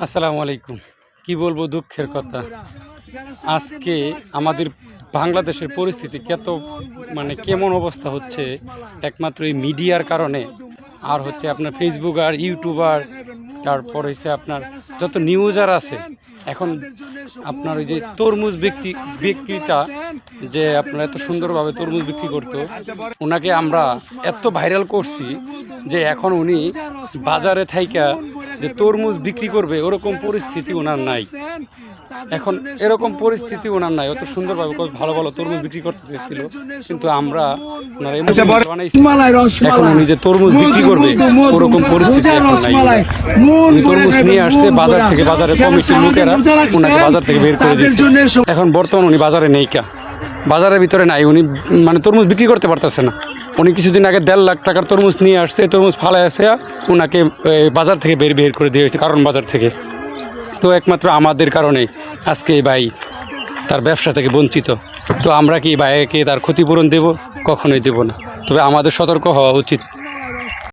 আসসালামু আলাইকুম। কি বলবো, দুঃখের কথা। আজকে আমাদের বাংলাদেশের পরিস্থিতি কেমন অবস্থা হচ্ছে একমাত্র এই মিডিয়ার কারণে। আর হচ্ছে আপনার ফেসবুক আর ইউটিউবার, তারপর হচ্ছে আপনার যত নিউজার আছে। এখন আপনার ওই যে তরমুজ ব্যক্তিটা যে আপনার এত সুন্দরভাবে তরমুজ বিক্রি করতো, ওনাকে আমরা এত ভাইরাল করছি যে এখন উনি বাজারে থাইকা যে তরমুজ বিক্রি করবে ওরকম পরিস্থিতি ওনার নাই। এখন এরকম পরিস্থিতি ওনার নাই। অত সুন্দরভাবে ভালো ভালো তরমুজ বিক্রি করতে চেয়েছিল, কিন্তু আমরা এখন উনি যে তরমুজ বিক্রি করবে ওরকম পরিস্থিতি এখন নাই। উনি তরমুজ নিয়ে আসছে বাজার থেকে, বাজারে কমিটির লোকেরা ওনাকে বাজার থেকে বের করে দিচ্ছে। এখন বর্তমান উনি বাজারে নেই, বাজারের ভিতরে নাই। উনি তরমুজ বিক্রি করতে পারতেছে না। উনি কিছুদিন আগে 1.5 লাখ টাকার তরমুজ নিয়ে আসছে, তরমুজ ফালায় আসে ওনাকে বাজার থেকে বের করে দিয়ে হয়েছে, কারণ বাজার থেকে। তো একমাত্র আমাদের কারণে আজকে এই ভাই তার ব্যবসা থেকে বঞ্চিত। তো আমরা কি ভাইকে তার ক্ষতিপূরণ দেব? কখনোই দেব না। তবে আমাদের সতর্ক হওয়া উচিত।